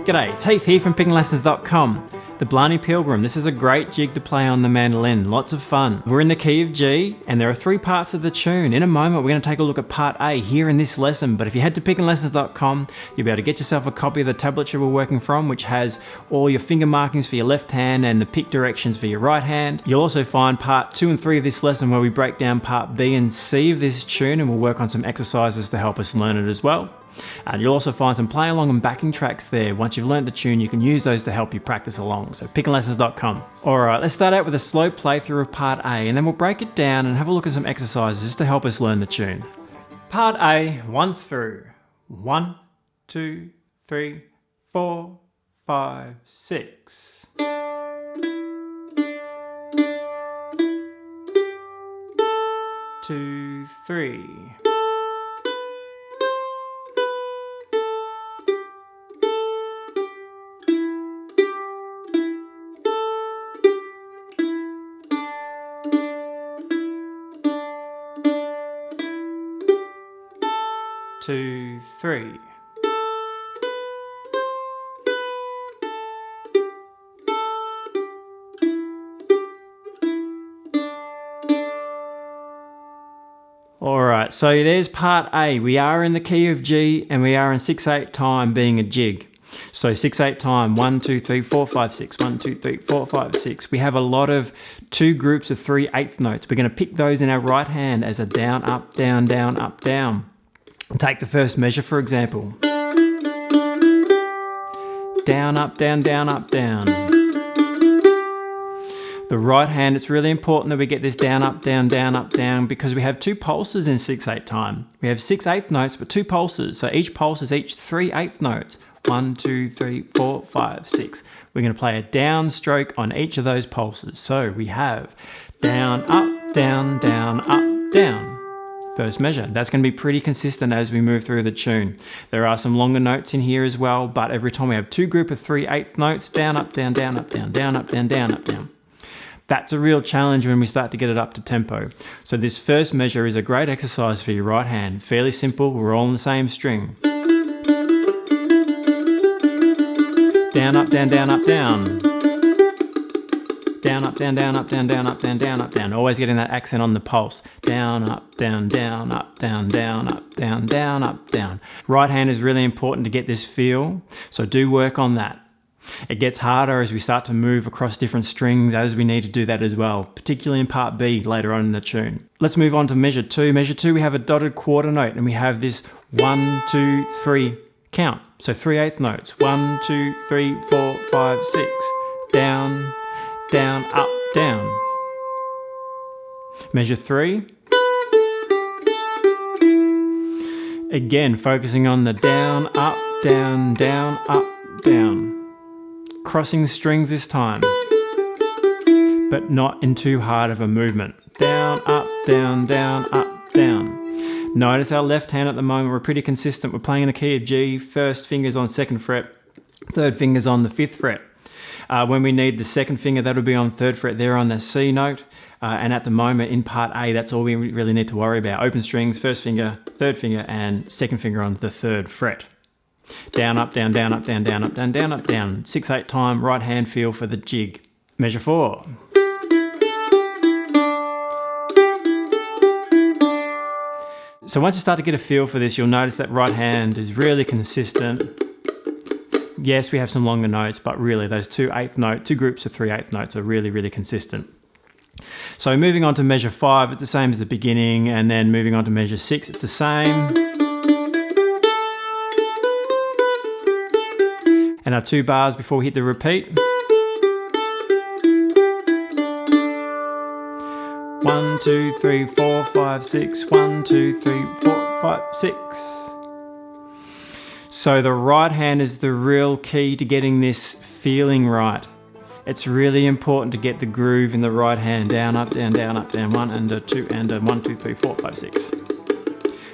G'day, it's Heath here from pickinglessons.com. The Blarney Pilgrim. This is a great jig to play on the mandolin. Lots of fun. We're in the key of G and there are three parts of the tune. In a moment we're going to take a look at part A here in this lesson, but if you head to pickinglessons.com you'll be able to get yourself a copy of the tablature we're working from, which has all your finger markings for your left hand and the pick directions for your right hand. You'll also find part 2 and 3 of this lesson where we break down part B and C of this tune, and we'll work on some exercises to help us learn it as well. And you'll also find some play along and backing tracks there. Once you've learnt the tune, you can use those to help you practice along. So pickinglessons.com. Alright, let's start out with a slow playthrough of part A, and then we'll break it down and have a look at some exercises to help us learn the tune. Part A, once through. 1, 2, 3, 4, 5, 6. 2, 3. 2, 3. Alright, so there's part A. We are in the key of G and we are in 6/8 time being a jig. So 6/8 time, 1, 2, 3, 4, 5, 6, 1, 2, 3, 4, 5, 6. We have a lot of two groups of 3/8 notes. We're going to pick those in our right hand as a down, up, down, down, up, down. Take the first measure for example. Down, up, down, down, up, down. The right hand, it's really important that we get this down, up, down, down, up, down, because we have two pulses in 6/8 time. We have 6/8 notes, but two pulses. So each pulse is each 3/8 notes. 1, 2, 3, 4, 5, 6. We're going to play a down stroke on each of those pulses. So we have down, up, down, down, up, down. First measure. That's going to be pretty consistent as we move through the tune. There are some longer notes in here as well, but every time we have two group of 3/8 notes, down, up, down, down, up, down, down, up, down, down, up, down. That's a real challenge when we start to get it up to tempo. So this first measure is a great exercise for your right hand. Fairly simple, we're all on the same string. Down, up, down, down, up, down. Down, up, down, down, up, down, down, up, down, down, up, down. Always getting that accent on the pulse. Down, up, down, down, up, down, down, up, down, down, up, down. Right hand is really important to get this feel, so do work on that. It gets harder as we start to move across different strings, as we need to do that as well, particularly in part B later on in the tune. Let's move on to measure 2. Measure 2, we have a dotted quarter note and we have this 1, 2, 3 count. So 3/8 notes. 1, 2, 3, 4, 5, 6. Down, down, up, down. Measure 3. Again, focusing on the down, up, down, down, up, down. Crossing strings this time, but not in too hard of a movement. Down, up, down, down, up, down. Notice our left hand at the moment, we're pretty consistent. We're playing in the key of G, first finger's on 2nd fret, third finger's on the 5th fret. When we need the second finger, that'll be on 3rd fret there on the C note. And at the moment in part A, that's all we really need to worry about. Open strings, first finger, third finger, and second finger on the 3rd fret. Down, up, down, down, up, down, down, up, down, down, up, down. 6/8 time, right hand feel for the jig. Measure 4. So once you start to get a feel for this, you'll notice that right hand is really consistent. Yes, we have some longer notes, but really those two groups of 3/8 notes are really, really consistent. So moving on to measure 5, it's the same as the beginning, and then moving on to measure 6, it's the same. And our 2 bars before we hit the repeat. 1, 2, 3, 4, 5, 6. 1, 2, 3, 4, 5, 6. So the right hand is the real key to getting this feeling right. It's really important to get the groove in the right hand. Down, up, down, down, up, down. 1 and a 2 and a 1, 2, 3, 4, 5, 6.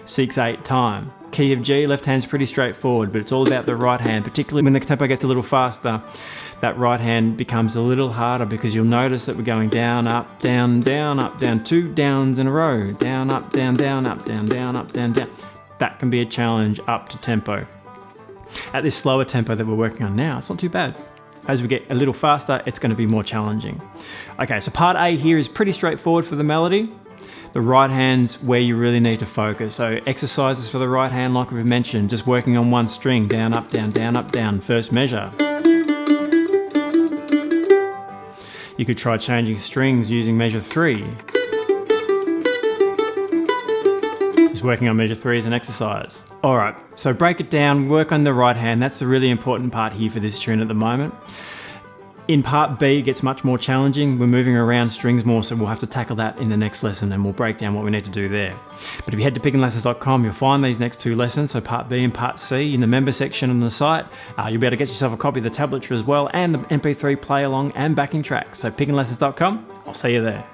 6/8 time. Key of G, left hand's pretty straightforward, but it's all about the right hand, particularly when the tempo gets a little faster. That right hand becomes a little harder because you'll notice that we're going down, up, down, down, up, down. 2 downs in a row. Down, up, down, down, up, down, down, up, down, down. That can be a challenge up to tempo. At this slower tempo that we're working on now, it's not too bad. As we get a little faster, it's going to be more challenging. Okay, so part A here is pretty straightforward for the melody. The right hand's where you really need to focus. So exercises for the right hand, like we've mentioned, just working on one string, down, up, down, first measure. You could try changing strings using measure 3. Just working on measure 3 as an exercise. Alright, so break it down, work on the right hand. That's the really important part here for this tune at the moment. In part B, it gets much more challenging. We're moving around strings more, so we'll have to tackle that in the next lesson, and we'll break down what we need to do there. But if you head to pickandlessons.com, you'll find these next 2 lessons, so part B and part C, in the member section on the site. You'll be able to get yourself a copy of the tablature as well, and the MP3 play along and backing tracks. So pickandlessons.com, I'll see you there.